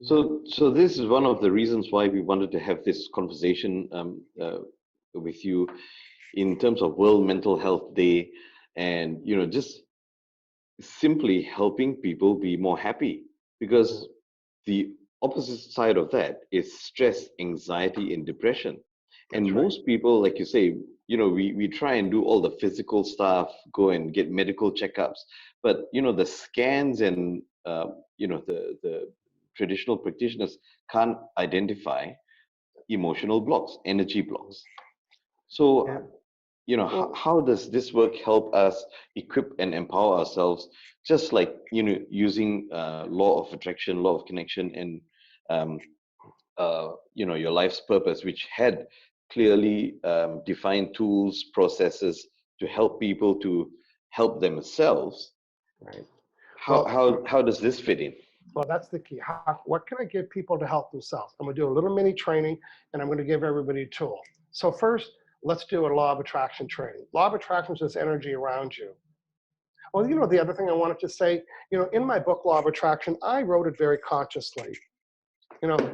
So this is one of the reasons why we wanted to have this conversation with you in terms of World Mental Health Day, and just simply helping people be more happy, because the opposite side of that is stress, anxiety, and depression. And That's right. most people, like you say, we try and do all the physical stuff, go and get medical checkups, but the scans and the traditional practitioners can't identify emotional blocks, energy blocks. Yeah. So Well, how does this work help us equip and empower ourselves, just like using law of attraction, law of connection, and um, your life's purpose, which had clearly defined tools, processes to help people to help themselves. right. how Well, how how does this fit in? well, that's the key. What can I give people to help themselves? I'm going to do a little mini training, and I'm going to give everybody a tool. So first, let's do a law of attraction training. Law of attraction is this energy around you. Well, the other thing I wanted to say, in my book, Law of Attraction, I wrote it very consciously.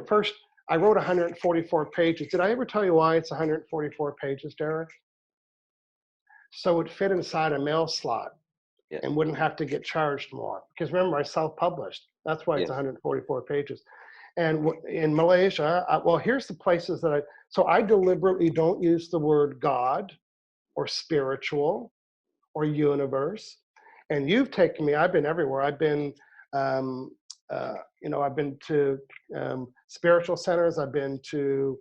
First, I wrote 144 pages. Did I ever tell you why it's 144 pages, Derek? So it fit inside a mail slot Yes. and wouldn't have to get charged more. Because remember, I self-published. That's why it's Yes. 144 pages. And in Malaysia, well, here's the places so I deliberately don't use the word God or spiritual or universe. And you've taken me, I've been everywhere. I've been, I've been to spiritual centers. I've been to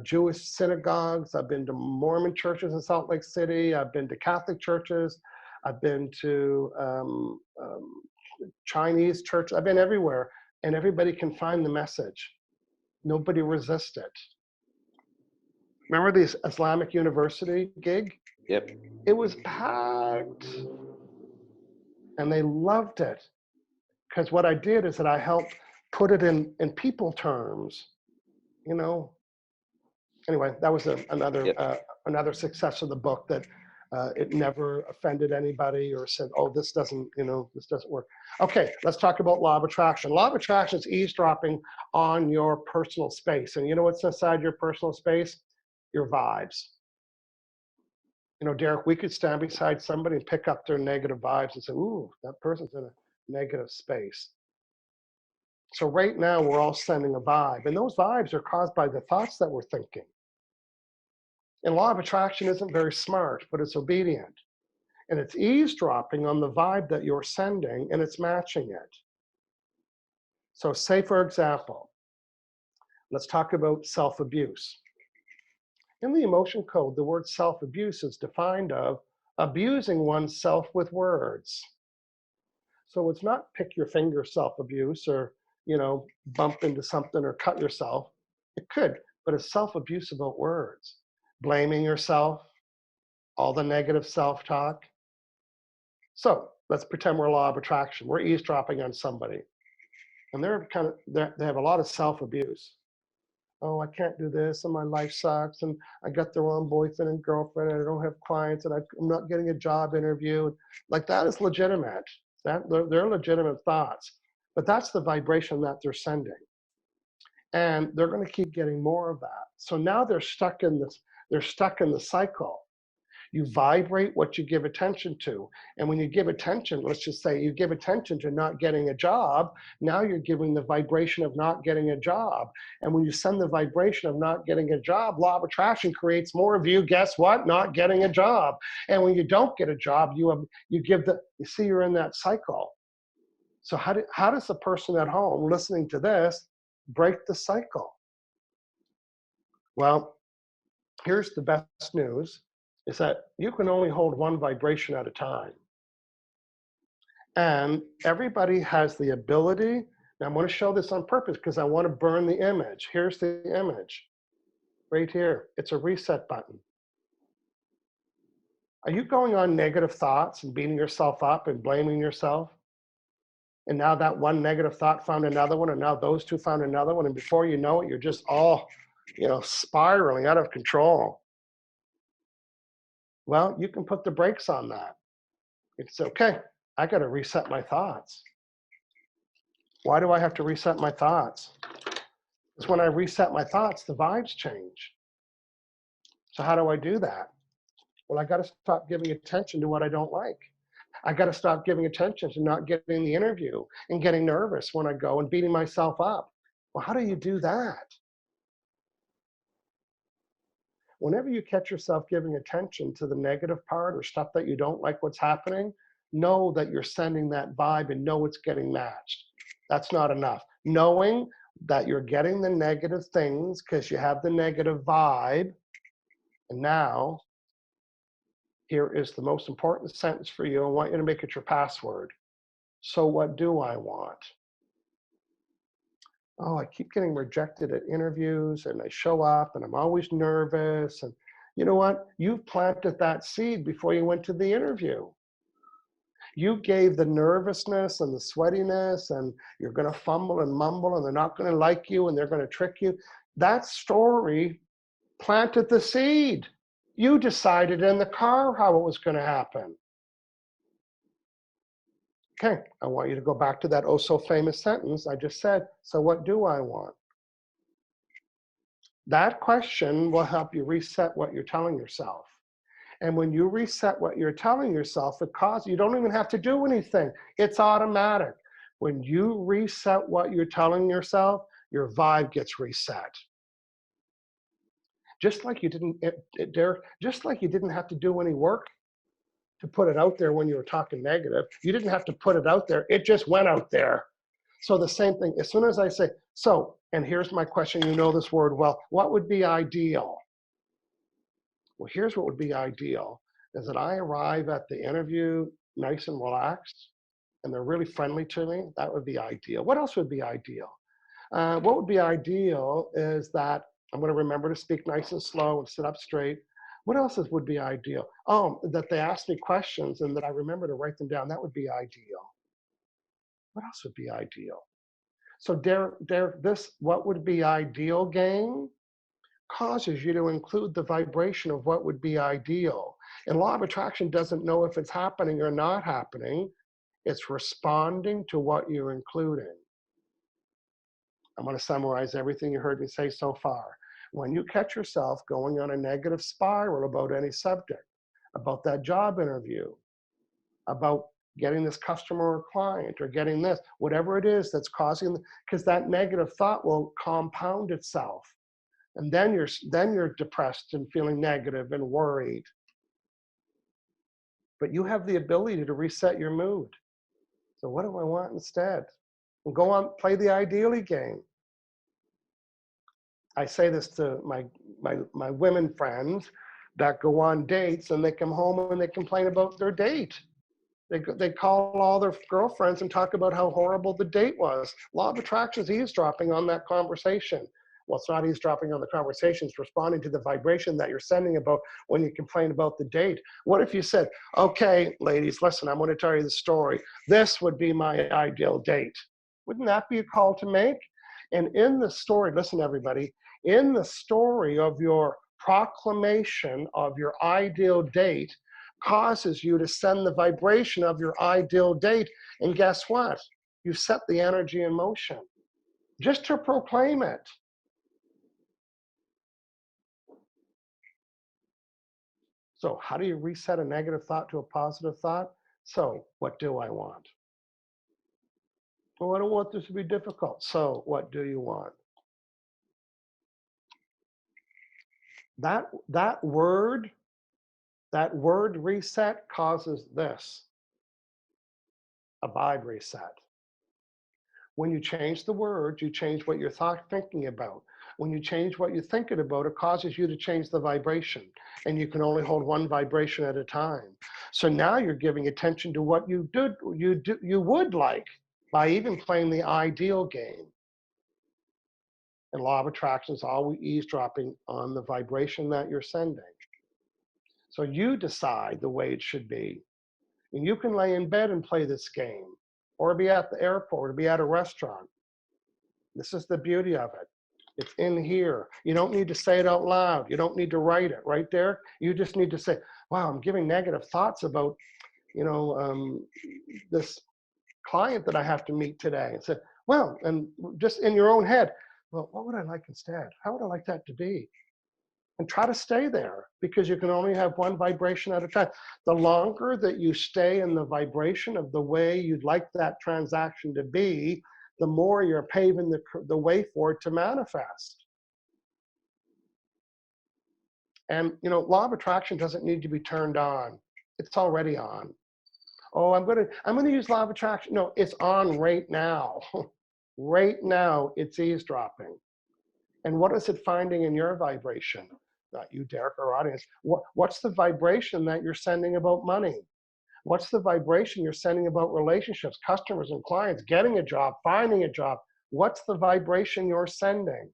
Jewish synagogues. I've been to Mormon churches in Salt Lake City. I've been to Catholic churches. I've been to Chinese church. I've been everywhere, and everybody can find the message. Nobody resists it. Remember the Islamic University gig? Yep. It was packed, and they loved it. Because what I did is that I helped put it in people terms, Anyway, that was Yep. another success of the book, that it never offended anybody or said, oh, this doesn't work. Okay, let's talk about law of attraction. Law of attraction is eavesdropping on your personal space. And you know what's inside your personal space? Your vibes. Derek, we could stand beside somebody and pick up their negative vibes and say, ooh, that person's in a negative space. So right now we're all sending a vibe, and those vibes are caused by the thoughts that we're thinking. And law of attraction isn't very smart, but it's obedient. And it's eavesdropping on the vibe that you're sending, and it's matching it. So say, for example, let's talk about self-abuse. In the emotion code, the word self-abuse is defined of abusing oneself with words. So it's not pick your finger self-abuse or, bump into something or cut yourself. It could, but it's self-abuse about words. Blaming yourself, all the negative self-talk. So let's pretend we're law of attraction. We're eavesdropping on somebody. And they have a lot of self-abuse. Oh, I can't do this, and my life sucks, and I got the wrong boyfriend and girlfriend, and I don't have clients, and I'm not getting a job interview. Like, that is legitimate. They're legitimate thoughts. But that's the vibration that they're sending. And they're going to keep getting more of that. So now they're stuck in the cycle. You vibrate what you give attention to. And when you give attention, let's just say you give attention to not getting a job, now you're giving the vibration of not getting a job. And when you send the vibration of not getting a job, law of attraction creates more of you, guess what? Not getting a job. And when you don't get a job, you see you're in that cycle. So how does the person at home listening to this break the cycle? Well, here's the best news, is that you can only hold one vibration at a time. And everybody has the ability. Now I'm going to show this on purpose because I want to burn the image. Here's the image right here. It's a reset button. Are you going on negative thoughts and beating yourself up and blaming yourself? And now that one negative thought found another one, and now those two found another one. And before you know it, you're just all, spiraling out of control. Well, you can put the brakes on that. It's okay. I got to reset my thoughts. Why do I have to reset my thoughts? Because when I reset my thoughts, the vibes change. So how do I do that? Well, I got to stop giving attention to what I don't like. I got to stop giving attention to not getting the interview and getting nervous when I go and beating myself up. Well, how do you do that? Whenever you catch yourself giving attention to the negative part or stuff that you don't like what's happening, know that you're sending that vibe and know it's getting matched. That's not enough. Knowing that you're getting the negative things because you have the negative vibe. And now, here is the most important sentence for you. I want you to make it your password. So what do I want? Oh, I keep getting rejected at interviews and I show up and I'm always nervous. And you know what? You've planted that seed before you went to the interview. You gave the nervousness and the sweatiness and you're going to fumble and mumble and they're not going to like you and they're going to trick you. That story planted the seed. You decided in the car how it was going to happen. Okay, I want you to go back to that oh so famous sentence I just said. So what do I want? That question will help you reset what you're telling yourself. And when you reset what you're telling yourself, you don't even have to do anything. It's automatic. When you reset what you're telling yourself, your vibe gets reset. Just like you didn't, Derek, just like you didn't have to do any work to put it out there when you were talking negative. You didn't have to put it out there. It just went out there. So the same thing, as soon as I say, so, and here's my question, you know this word well, what would be ideal? Well, here's what would be ideal, is that I arrive at the interview nice and relaxed, and they're really friendly to me. That would be ideal. What else would be ideal? What would be ideal is that I'm going to remember to speak nice and slow and sit up straight. What else would be ideal? Oh, that they ask me questions and that I remember to write them down. That would be ideal. What else would be ideal? So Derek, this what would be ideal game causes you to include the vibration of what would be ideal. And law of attraction doesn't know if it's happening or not happening. It's responding to what you're including. I'm going to summarize everything you heard me say so far. When you catch yourself going on a negative spiral about any subject, about that job interview, about getting this customer or client or getting this, whatever it is that's causing, because that negative thought will compound itself. And then you're depressed and feeling negative and worried. But you have the ability to reset your mood. So what do I want instead? And go on, play the ideally game. I say this to my women friends that go on dates and they come home and they complain about their date. They call all their girlfriends and talk about how horrible the date was. Law of attraction is eavesdropping on that conversation. Well, it's not eavesdropping on the conversation, it's responding to the vibration that you're sending about when you complain about the date. What if you said, okay, ladies, listen, I'm going to tell you the story. This would be my ideal date. Wouldn't that be a call to make? And in the story, listen, everybody, in the story of your proclamation of your ideal date, causes you to send the vibration of your ideal date. And guess what? You set the energy in motion just to proclaim it. So how do you reset a negative thought to a positive thought? So what do I want? Well, I don't want this to be difficult. So what do you want? That word reset causes this, a vibe reset. When you change the word, you change what you're thinking about. When you change what you're thinking about, it causes you to change the vibration. And you can only hold one vibration at a time. So now you're giving attention to what you would like by even playing the ideal game. And law of attraction is always eavesdropping on the vibration that you're sending. So you decide the way it should be. And you can lay in bed and play this game, or be at the airport, or be at a restaurant. This is the beauty of it. It's in here. You don't need to say it out loud. You don't need to write it right there. You just need to say, wow, I'm giving negative thoughts about, this client that I have to meet today. And say, well, and just in your own head, Well, what would I like instead? How would I like that to be? And try to stay there, because you can only have one vibration at a time. The longer that you stay in the vibration of the way you'd like that transaction to be, the more you're paving the way for it to manifest. And law of attraction doesn't need to be turned on. It's already on. Oh, I'm gonna use law of attraction. No, it's on right now. Right now, it's eavesdropping. And what is it finding in your vibration? Not you, Derek, our audience. What's the vibration that you're sending about money? What's the vibration you're sending about relationships, customers and clients, getting a job, finding a job? What's the vibration you're sending?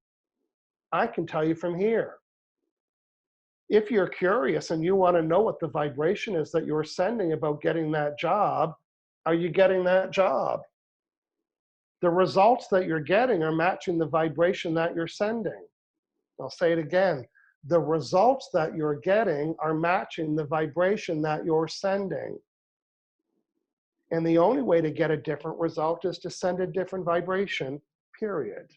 I can tell you from here. If you're curious and you want to know what the vibration is that you're sending about getting that job, are you getting that job? The results that you're getting are matching the vibration that you're sending. I'll say it again. The results that you're getting are matching the vibration that you're sending. And the only way to get a different result is to send a different vibration, period.